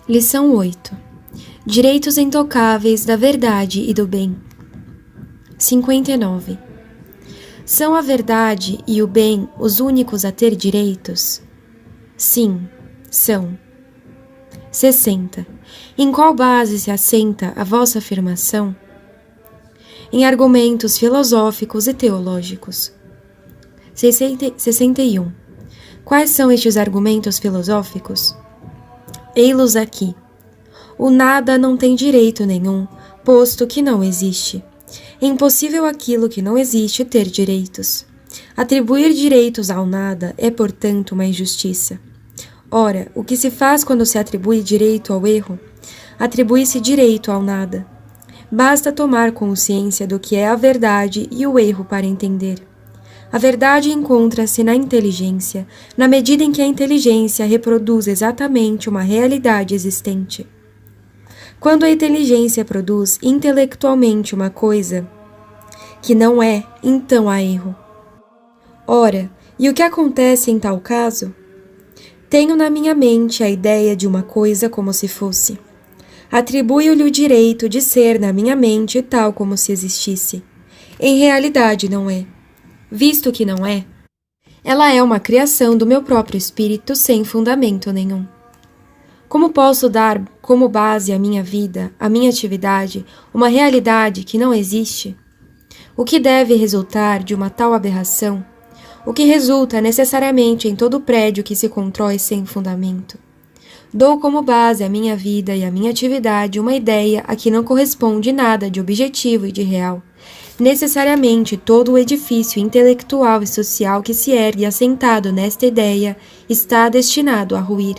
Lição 8. Direitos intocáveis da verdade e do bem. 59. São a verdade e o bem os únicos a ter direitos? Sim, são. 60. Em qual base se assenta a vossa afirmação? Em argumentos filosóficos e teológicos. 61. Quais são estes argumentos filosóficos? Ei-los aqui. O nada não tem direito nenhum, posto que não existe. É impossível aquilo que não existe ter direitos. Atribuir direitos ao nada é, portanto, uma injustiça. Ora, o que se faz quando se atribui direito ao erro? Atribui-se direito ao nada. Basta tomar consciência do que é a verdade e o erro para entender. A verdade encontra-se na inteligência, na medida em que a inteligência reproduz exatamente uma realidade existente. Quando a inteligência produz intelectualmente uma coisa que não é, então há erro. Ora, e o que acontece em tal caso? Tenho na minha mente a ideia de uma coisa como se fosse. Atribuo-lhe o direito de ser na minha mente tal como se existisse. Em realidade não é. Visto que não é, ela é uma criação do meu próprio espírito sem fundamento nenhum. Como posso dar como base à minha vida, à minha atividade, uma realidade que não existe? O que deve resultar de uma tal aberração? O que resulta necessariamente em todo prédio que se constrói sem fundamento? Dou como base à minha vida e à minha atividade uma ideia a que não corresponde nada de objetivo e de real. Necessariamente todo o edifício intelectual e social que se ergue assentado nesta ideia está destinado a ruir.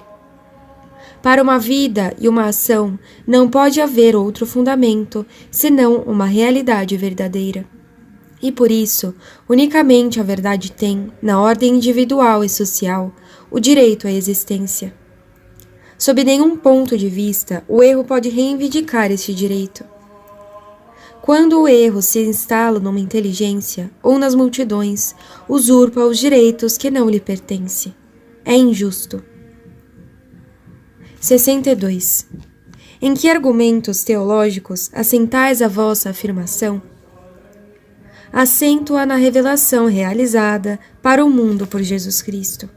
Para uma vida e uma ação não pode haver outro fundamento senão uma realidade verdadeira. E por isso, unicamente a verdade tem, na ordem individual e social, o direito à existência. Sob nenhum ponto de vista, o erro pode reivindicar este direito. Quando o erro se instala numa inteligência ou nas multidões, usurpa os direitos que não lhe pertencem. É injusto. 62. Em que argumentos teológicos assentais a vossa afirmação? Assento-a na revelação realizada para o mundo por Jesus Cristo.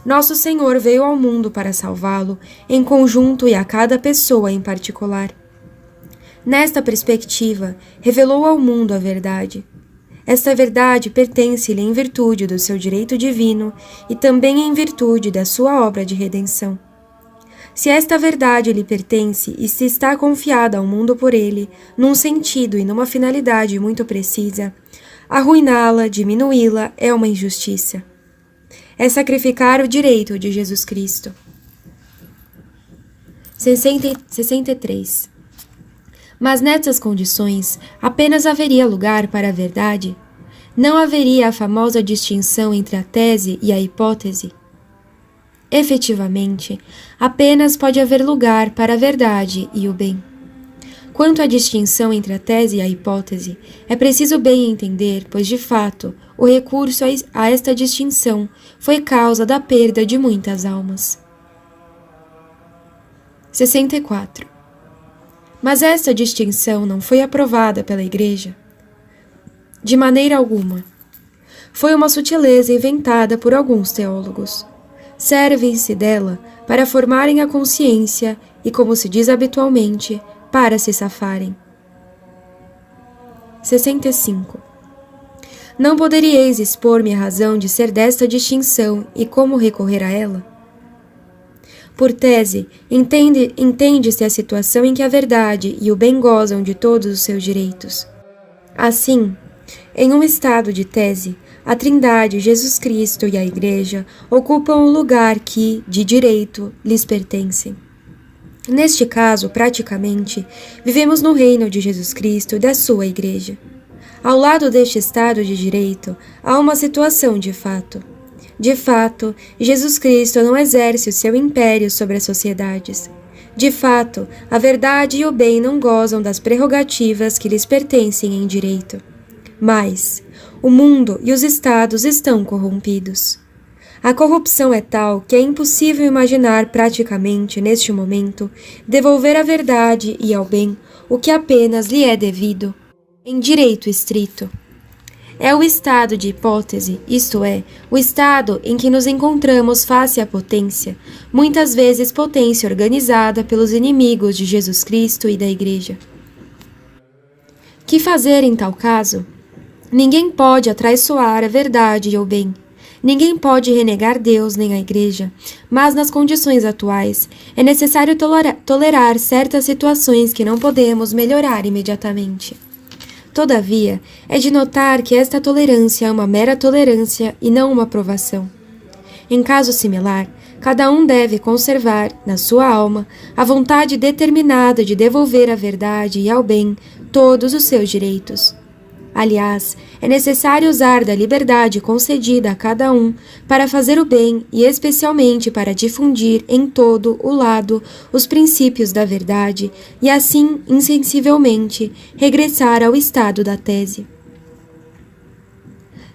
Nosso Senhor veio ao mundo para salvá-lo, em conjunto e a cada pessoa em particular. Nesta perspectiva, revelou ao mundo a verdade. Esta verdade pertence-lhe em virtude do seu direito divino e também em virtude da sua obra de redenção. Se esta verdade lhe pertence e se está confiada ao mundo por ele, num sentido e numa finalidade muito precisa, arruiná-la, diminuí-la é uma injustiça. É sacrificar o direito de Jesus Cristo. 63. Mas nessas condições, apenas haveria lugar para a verdade? Não haveria a famosa distinção entre a tese e a hipótese? Efetivamente, apenas pode haver lugar para a verdade e o bem. Quanto à distinção entre a tese e a hipótese, é preciso bem entender, pois de fato, o recurso a esta distinção foi causa da perda de muitas almas. 64. Mas esta distinção não foi aprovada pela Igreja? De maneira alguma. Foi uma sutileza inventada por alguns teólogos. Servem-se dela para formarem a consciência e, como se diz habitualmente, para se safarem. 65. Não poderíeis expor-me a razão de ser desta distinção e como recorrer a ela? Por tese, entende-se a situação em que a verdade e o bem gozam de todos os seus direitos. Assim, em um estado de tese, a Trindade, Jesus Cristo e a Igreja ocupam o lugar que, de direito, lhes pertencem. Neste caso, praticamente, vivemos no reino de Jesus Cristo e da sua Igreja. Ao lado deste estado de direito, há uma situação de fato. De fato, Jesus Cristo não exerce o seu império sobre as sociedades. De fato, a verdade e o bem não gozam das prerrogativas que lhes pertencem em direito. Mas o mundo e os estados estão corrompidos. A corrupção é tal que é impossível imaginar praticamente, neste momento, devolver à verdade e ao bem o que apenas lhe é devido, em direito estrito. É o estado de hipótese, isto é, o estado em que nos encontramos face à potência, muitas vezes potência organizada pelos inimigos de Jesus Cristo e da Igreja. Que fazer em tal caso? Ninguém pode atraiçoar a verdade e o bem. Ninguém pode renegar Deus nem a Igreja, mas nas condições atuais é necessário tolerar certas situações que não podemos melhorar imediatamente. Todavia, é de notar que esta tolerância é uma mera tolerância e não uma aprovação. Em caso similar, cada um deve conservar, na sua alma, a vontade determinada de devolver à verdade e ao bem todos os seus direitos. Aliás, é necessário usar da liberdade concedida a cada um para fazer o bem e especialmente para difundir em todo o lado os princípios da verdade e assim, insensivelmente, regressar ao estado da tese.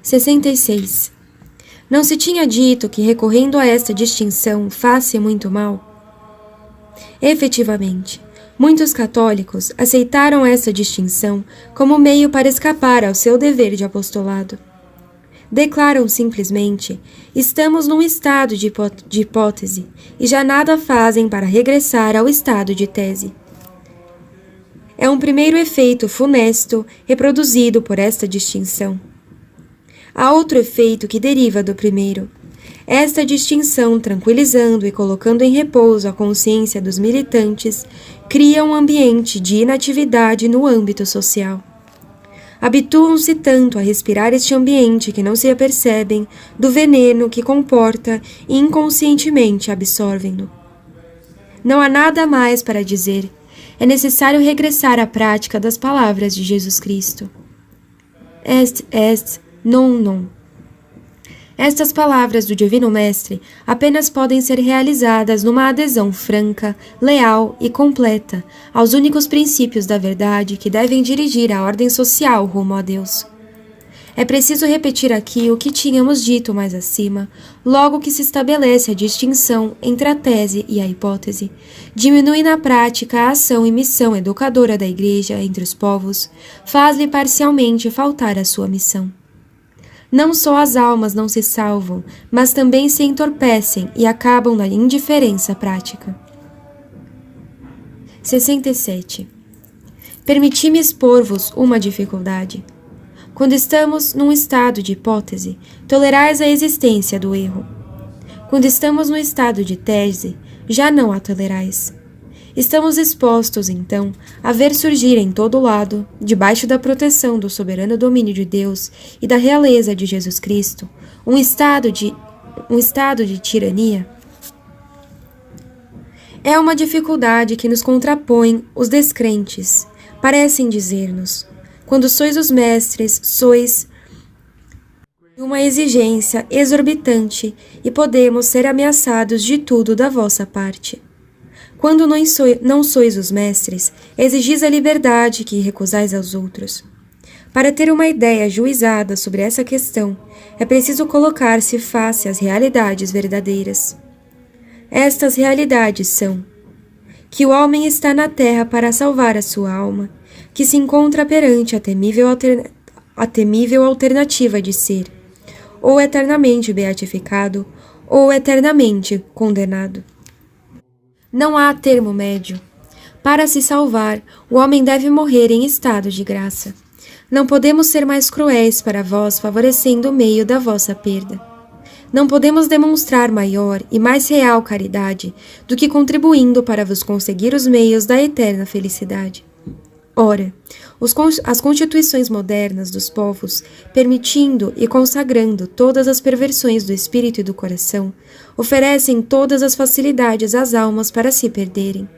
66. Não se tinha dito que recorrendo a esta distinção faz-se muito mal? Efetivamente, muitos católicos aceitaram essa distinção como meio para escapar ao seu dever de apostolado. Declaram simplesmente: estamos num estado de hipótese e já nada fazem para regressar ao estado de tese. É um primeiro efeito funesto reproduzido por esta distinção. Há outro efeito que deriva do primeiro. Esta distinção, tranquilizando e colocando em repouso a consciência dos militantes, cria um ambiente de inatividade no âmbito social. Habituam-se tanto a respirar este ambiente que não se apercebem do veneno que comporta e inconscientemente absorvem-no. Não há nada mais para dizer. É necessário regressar à prática das palavras de Jesus Cristo. Est, non. Estas palavras do Divino Mestre apenas podem ser realizadas numa adesão franca, leal e completa aos únicos princípios da verdade que devem dirigir a ordem social rumo a Deus. É preciso repetir aqui o que tínhamos dito mais acima, logo que se estabelece a distinção entre a tese e a hipótese. Diminui na prática a ação e missão educadora da Igreja entre os povos, faz-lhe parcialmente faltar a sua missão. Não só as almas não se salvam, mas também se entorpecem e acabam na indiferença prática. 67. Permiti-me expor-vos uma dificuldade. Quando estamos num estado de hipótese, tolerais a existência do erro. Quando estamos no estado de tese, já não a tolerais. Estamos expostos, então, a ver surgir em todo lado, debaixo da proteção do soberano domínio de Deus e da realeza de Jesus Cristo, um estado de tirania. É uma dificuldade que nos contrapõe os descrentes. Parecem dizer-nos: quando sois os mestres, sois uma exigência exorbitante e podemos ser ameaçados de tudo da vossa parte. Quando não sois os mestres, exigis a liberdade que recusais aos outros. Para ter uma ideia ajuizada sobre essa questão, é preciso colocar-se face às realidades verdadeiras. Estas realidades são: que o homem está na terra para salvar a sua alma, que se encontra perante a temível alternativa de ser ou eternamente beatificado ou eternamente condenado. Não há termo médio. Para se salvar, o homem deve morrer em estado de graça. Não podemos ser mais cruéis para vós, favorecendo o meio da vossa perda. Não podemos demonstrar maior e mais real caridade do que contribuindo para vos conseguir os meios da eterna felicidade. Ora, as constituições modernas dos povos, permitindo e consagrando todas as perversões do espírito e do coração, oferecem todas as facilidades às almas para se perderem.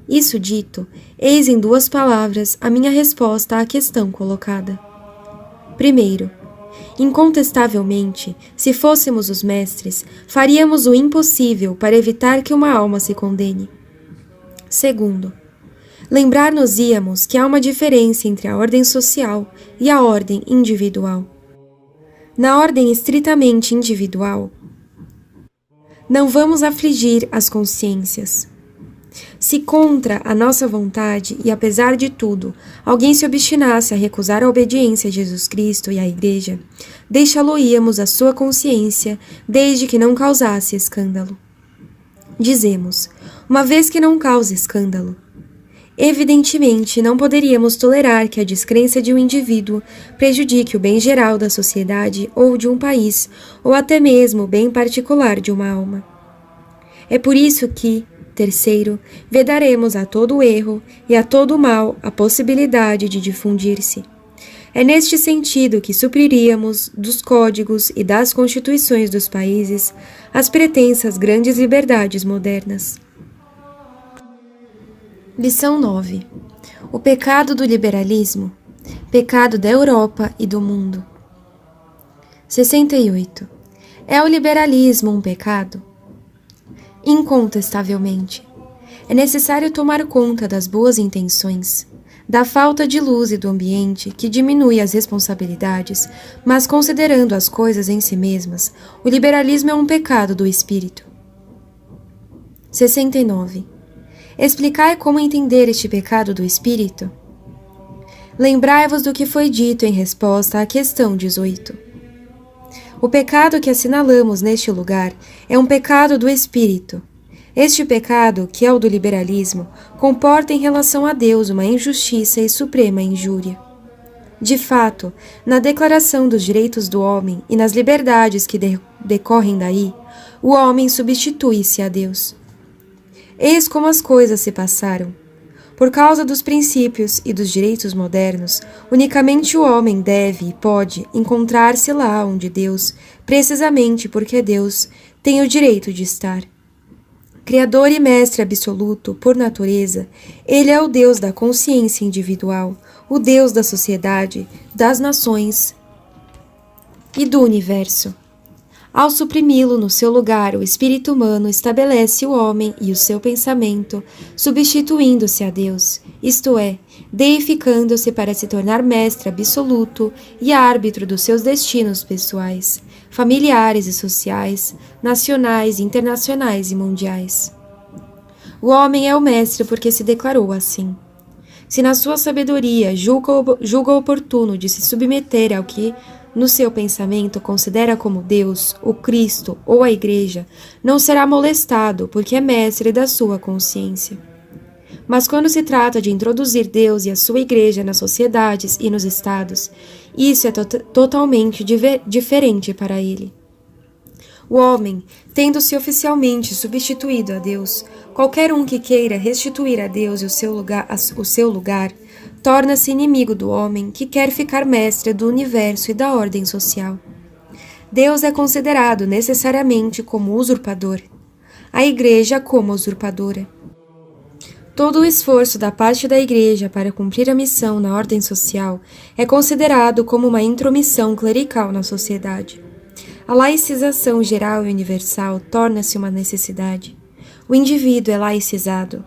Isso dito, eis em 2 palavras a minha resposta à questão colocada. Primeiro, incontestavelmente, se fôssemos os mestres, faríamos o impossível para evitar que uma alma se condene. Segundo, lembrar-nos-íamos que há uma diferença entre a ordem social e a ordem individual. Na ordem estritamente individual, Não vamos afligir as consciências. Se contra a nossa vontade e apesar de tudo, alguém se obstinasse a recusar a obediência a Jesus Cristo e à Igreja, deixá-lo-íamos à sua consciência, desde que não causasse escândalo. Dizemos, uma vez que não cause escândalo. Evidentemente, não poderíamos tolerar que a descrença de um indivíduo prejudique o bem geral da sociedade ou de um país, ou até mesmo o bem particular de uma alma. É por isso que, terceiro, vedaremos a todo erro e a todo mal a possibilidade de difundir-se. É neste sentido que supriríamos dos códigos e das constituições dos países as pretensas grandes liberdades modernas. Lição 9. O pecado do liberalismo, pecado da Europa e do mundo. 68. É o liberalismo um pecado? Incontestavelmente. É necessário tomar conta das boas intenções, da falta de luz e do ambiente que diminui as responsabilidades, mas considerando as coisas em si mesmas, o liberalismo é um pecado do espírito. 69. Explicai como entender este pecado do espírito? Lembrai-vos do que foi dito em resposta à questão 18. O pecado que assinalamos neste lugar é um pecado do espírito. Este pecado, que é o do liberalismo, comporta em relação a Deus uma injustiça e suprema injúria. De fato, na Declaração dos Direitos do Homem e nas liberdades que decorrem daí, o homem substitui-se a Deus. Eis como as coisas se passaram. Por causa dos princípios e dos direitos modernos, unicamente o homem deve e pode encontrar-se lá onde Deus, precisamente porque Deus tem o direito de estar. Criador e mestre absoluto, por natureza, ele é o Deus da consciência individual, o Deus da sociedade, das nações e do universo. Ao suprimi-lo no seu lugar, o espírito humano estabelece o homem e o seu pensamento, substituindo-se a Deus, isto é, deificando-se para se tornar mestre absoluto e árbitro dos seus destinos pessoais, familiares e sociais, nacionais, internacionais e mundiais. O homem é o mestre porque se declarou assim. Se na sua sabedoria julga oportuno de se submeter ao que no seu pensamento considera como Deus, o Cristo ou a Igreja, não será molestado porque é mestre da sua consciência. Mas quando se trata de introduzir Deus e a sua Igreja nas sociedades e nos estados, isso é totalmente diferente para ele. O homem, tendo-se oficialmente substituído a Deus, qualquer um que queira restituir a Deus o seu lugar, torna-se inimigo do homem que quer ficar mestre do universo e da ordem social. Deus é considerado necessariamente como usurpador, a Igreja como usurpadora. Todo o esforço da parte da Igreja para cumprir a missão na ordem social é considerado como uma intromissão clerical na sociedade. A laicização geral e universal torna-se uma necessidade. O indivíduo é laicizado.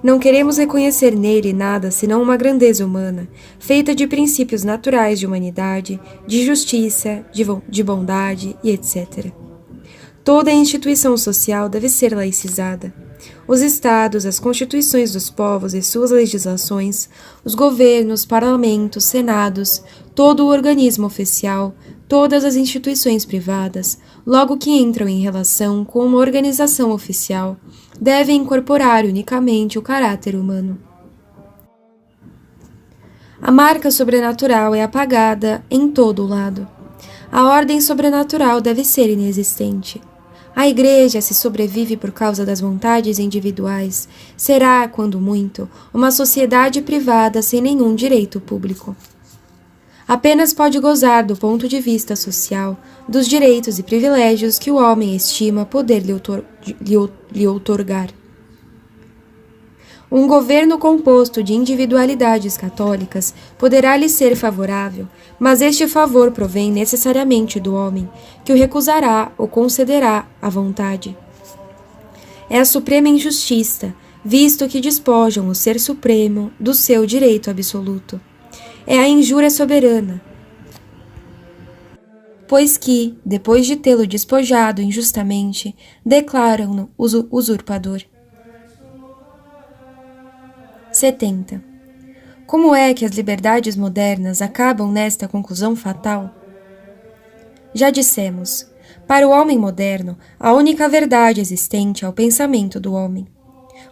Não queremos reconhecer nele nada senão uma grandeza humana, feita de princípios naturais de humanidade, de justiça, de bondade e etc. Toda a instituição social deve ser laicizada. Os estados, as constituições dos povos e suas legislações, os governos, parlamentos, senados, todo o organismo oficial, todas as instituições privadas, logo que entram em relação com uma organização oficial, devem incorporar unicamente o caráter humano. A marca sobrenatural é apagada em todo o lado. A ordem sobrenatural deve ser inexistente. A Igreja, se sobrevive por causa das vontades individuais, será, quando muito, uma sociedade privada sem nenhum direito público. Apenas pode gozar do ponto de vista social dos direitos e privilégios que o homem estima poder lhe outorgar. Um governo composto de individualidades católicas poderá lhe ser favorável, mas este favor provém necessariamente do homem, que o recusará ou concederá à vontade. É a suprema injustiça, visto que despojam o Ser Supremo do seu direito absoluto. É a injúria soberana. pois que, depois de tê-lo despojado injustamente, declaram-no usurpador. 70. Como é que as liberdades modernas acabam nesta conclusão fatal? Já dissemos, para o homem moderno, a única verdade existente é o pensamento do homem.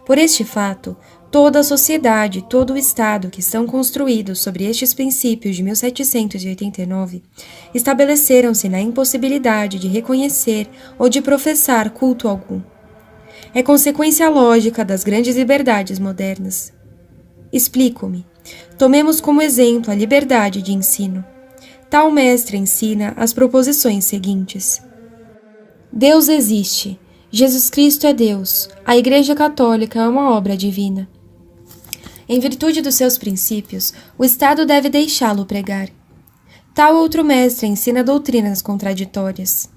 Por este fato, toda a sociedade e todo o Estado que estão construídos sobre estes princípios de 1789 estabeleceram-se na impossibilidade de reconhecer ou de professar culto algum. É consequência lógica das grandes liberdades modernas. Explico-me. Tomemos como exemplo a liberdade de ensino. Tal mestre ensina as proposições seguintes. Deus existe. Jesus Cristo é Deus. A Igreja Católica é uma obra divina. Em virtude dos seus princípios, o Estado deve deixá-lo pregar. Tal outro mestre ensina doutrinas contraditórias.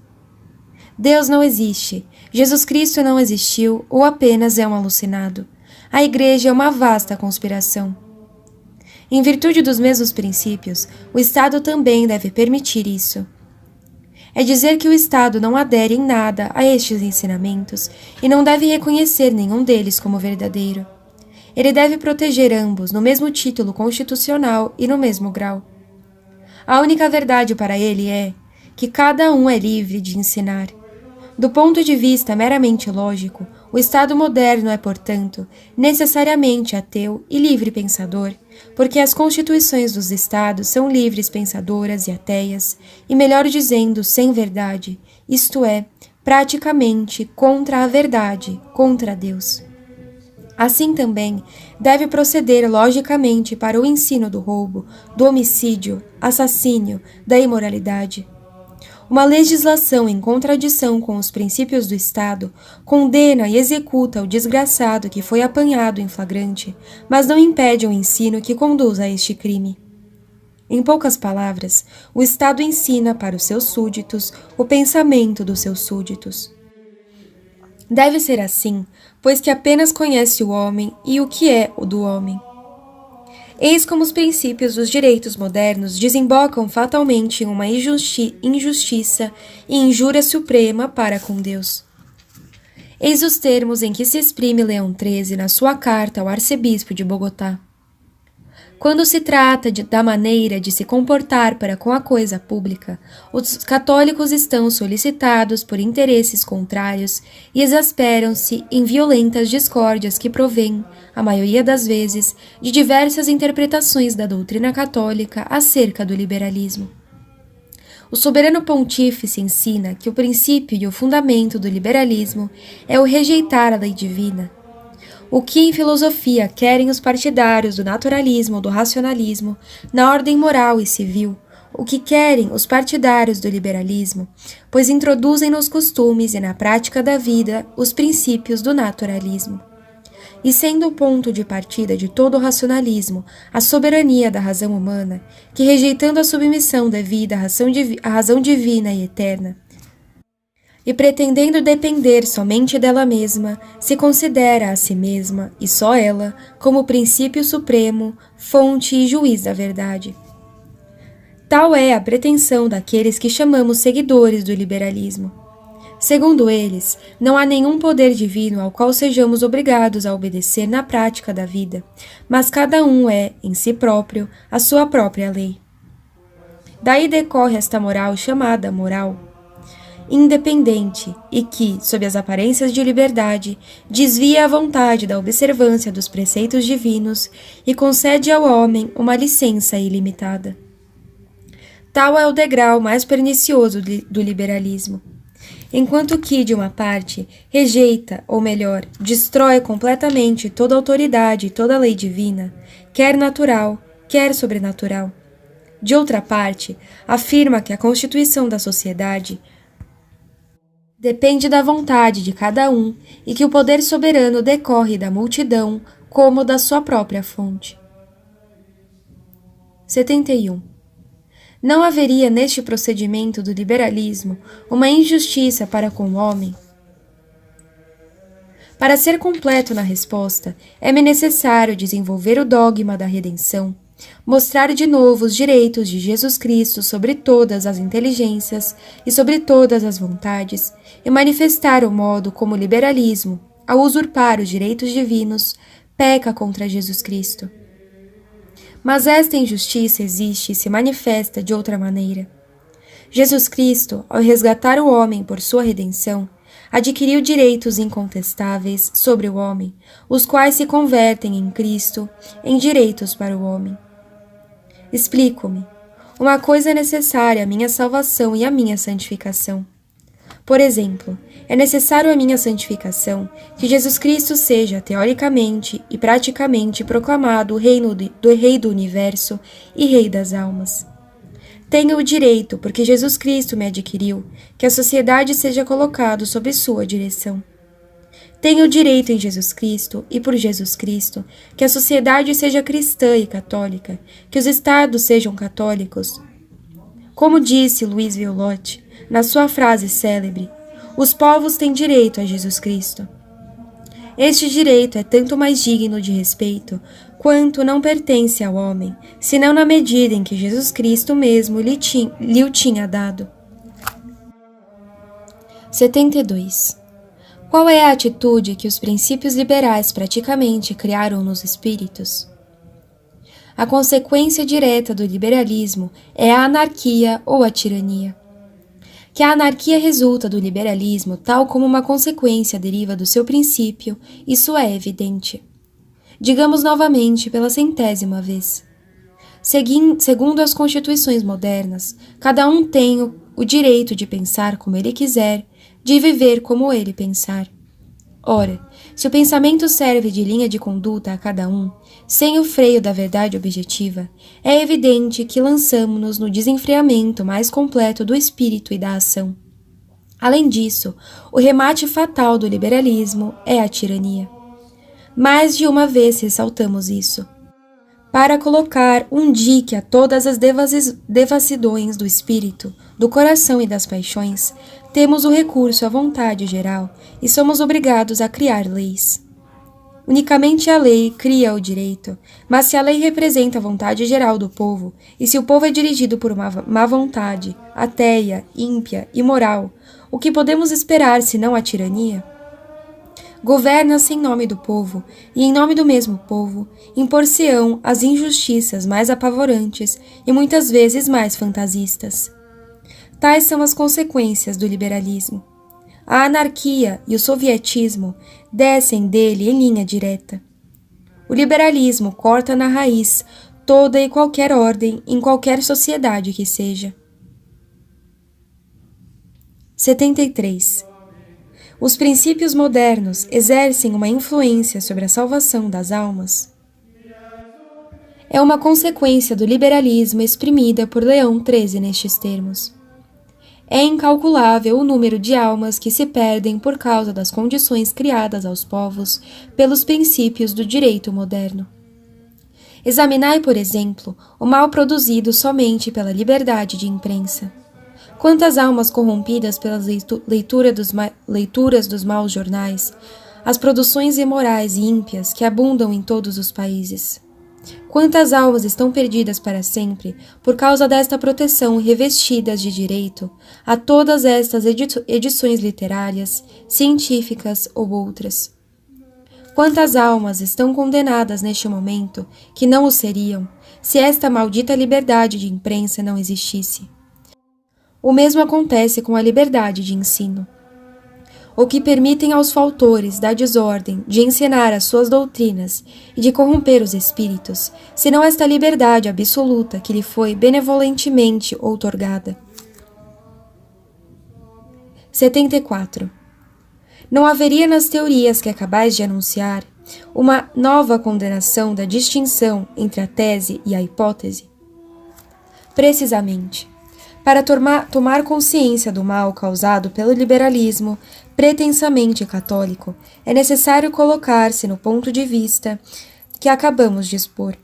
Deus não existe. Jesus Cristo não existiu ou apenas é um alucinado. A Igreja é uma vasta conspiração. Em virtude dos mesmos princípios, o Estado também deve permitir isso. É dizer que o Estado não adere em nada a estes ensinamentos e não deve reconhecer nenhum deles como verdadeiro. Ele deve proteger ambos no mesmo título constitucional e no mesmo grau. A única verdade para ele é que cada um é livre de ensinar. Do ponto de vista meramente lógico, o Estado moderno é, portanto, necessariamente ateu e livre pensador, porque as constituições dos Estados são livres pensadoras e ateias, e melhor dizendo, sem verdade, isto é, praticamente contra a verdade, contra Deus. Assim também deve proceder logicamente para o ensino do roubo, do homicídio, assassínio, da imoralidade. Uma legislação em contradição com os princípios do Estado condena e executa o desgraçado que foi apanhado em flagrante, mas não impede o ensino que conduz a este crime. Em poucas palavras, o Estado ensina para os seus súditos o pensamento dos seus súditos. Deve ser assim, pois que apenas conhece o homem e o que é o do homem. Eis como os princípios dos direitos modernos desembocam fatalmente em uma injustiça e injúria suprema para com Deus. Eis os termos em que se exprime Leão XIII na sua carta ao arcebispo de Bogotá. Quando se trata da maneira de se comportar para com a coisa pública, os católicos estão solicitados por interesses contrários e exasperam-se em violentas discórdias que provêm, a maioria das vezes, de diversas interpretações da doutrina católica acerca do liberalismo. O soberano pontífice ensina que o princípio e o fundamento do liberalismo é o rejeitar a lei divina. O que em filosofia querem os partidários do naturalismo ou do racionalismo, na ordem moral e civil, o que querem os partidários do liberalismo, pois introduzem nos costumes e na prática da vida os princípios do naturalismo. E sendo o ponto de partida de todo o racionalismo a soberania da razão humana, que rejeitando a submissão devida à razão divina e eterna, e pretendendo depender somente dela mesma, se considera a si mesma, e só ela, como princípio supremo, fonte e juiz da verdade. Tal é a pretensão daqueles que chamamos seguidores do liberalismo. Segundo eles, não há nenhum poder divino ao qual sejamos obrigados a obedecer na prática da vida, mas cada um é, em si próprio, a sua própria lei. Daí decorre esta moral chamada moral independente e que, sob as aparências de liberdade, desvia a vontade da observância dos preceitos divinos e concede ao homem uma licença ilimitada. Tal é o degrau mais pernicioso do liberalismo. Enquanto que, de uma parte, rejeita, ou melhor, destrói completamente toda autoridade e toda lei divina, quer natural, quer sobrenatural. De outra parte, afirma que a constituição da sociedade depende da vontade de cada um e que o poder soberano decorre da multidão como da sua própria fonte. 71. Não haveria neste procedimento do liberalismo uma injustiça para com o homem? Para ser completo na resposta, é-me necessário desenvolver o dogma da redenção, Mostrar de novo os direitos de Jesus Cristo sobre todas as inteligências e sobre todas as vontades, e manifestar o modo como o liberalismo, ao usurpar os direitos divinos, peca contra Jesus Cristo. Mas esta injustiça existe e se manifesta de outra maneira. Jesus Cristo, ao resgatar o homem por sua redenção, adquiriu direitos incontestáveis sobre o homem, os quais se convertem em Cristo em direitos para o homem. Explico-me. Uma coisa é necessária à minha salvação e à minha santificação. Por exemplo, é necessário à minha santificação que Jesus Cristo seja, teoricamente e praticamente, proclamado do Rei do Universo e Rei das almas. Tenho o direito, porque Jesus Cristo me adquiriu, que a sociedade seja colocada sob sua direção. Tenho o direito em Jesus Cristo e por Jesus Cristo que a sociedade seja cristã e católica, que os estados sejam católicos. Como disse Luiz Violotti, na sua frase célebre, os povos têm direito a Jesus Cristo. Este direito é tanto mais digno de respeito quanto não pertence ao homem, senão na medida em que Jesus Cristo mesmo lhe o tinha dado. 72. Qual é a atitude que os princípios liberais praticamente criaram nos espíritos? A consequência direta do liberalismo é a anarquia ou a tirania. Que a anarquia resulta do liberalismo, tal como uma consequência deriva do seu princípio, isso é evidente. Digamos novamente pela 100ª vez. Segundo as constituições modernas, cada um tem o direito de pensar como ele quiser, de viver como ele pensar. Ora, se o pensamento serve de linha de conduta a cada um, sem o freio da verdade objetiva, é evidente que lançamo-nos no desenfreamento mais completo do espírito e da ação. Além disso, o remate fatal do liberalismo é a tirania. Mais de uma vez ressaltamos isso. Para colocar um dique a todas as devassidões do espírito, do coração e das paixões, temos o recurso à vontade geral e somos obrigados a criar leis. Unicamente a lei cria o direito, mas se a lei representa a vontade geral do povo, e se o povo é dirigido por uma má vontade, ateia, ímpia, imoral, o que podemos esperar senão a tirania? Governa-se em nome do povo, e em nome do mesmo povo, impor-se-ão as injustiças mais apavorantes e muitas vezes mais fantasistas. Tais são as consequências do liberalismo. A anarquia e o sovietismo descem dele em linha direta. O liberalismo corta na raiz toda e qualquer ordem em qualquer sociedade que seja. 73. Os princípios modernos exercem uma influência sobre a salvação das almas. É uma consequência do liberalismo exprimida por Leão XIII nestes termos. É incalculável o número de almas que se perdem por causa das condições criadas aos povos pelos princípios do direito moderno. Examinai, por exemplo, o mal produzido somente pela liberdade de imprensa. Quantas almas corrompidas pelas leituras dos maus jornais, as produções imorais e ímpias que abundam em todos os países. Quantas almas estão perdidas para sempre por causa desta proteção revestidas de direito a todas estas edições literárias, científicas ou outras. Quantas almas estão condenadas neste momento que não o seriam se esta maldita liberdade de imprensa não existisse. O mesmo acontece com a liberdade de ensino. O que permitem aos faltores da desordem de ensinar as suas doutrinas e de corromper os espíritos, senão esta liberdade absoluta que lhe foi benevolentemente outorgada. 74. Não haveria nas teorias que acabais de anunciar uma nova condenação da distinção entre a tese e a hipótese? Precisamente. Para tomar consciência do mal causado pelo liberalismo pretensamente católico, é necessário colocar-se no ponto de vista que acabamos de expor.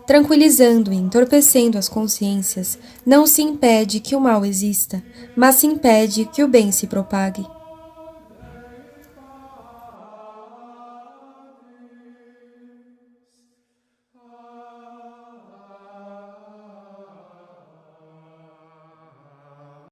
Tranquilizando e entorpecendo as consciências, não se impede que o mal exista, mas se impede que o bem se propague.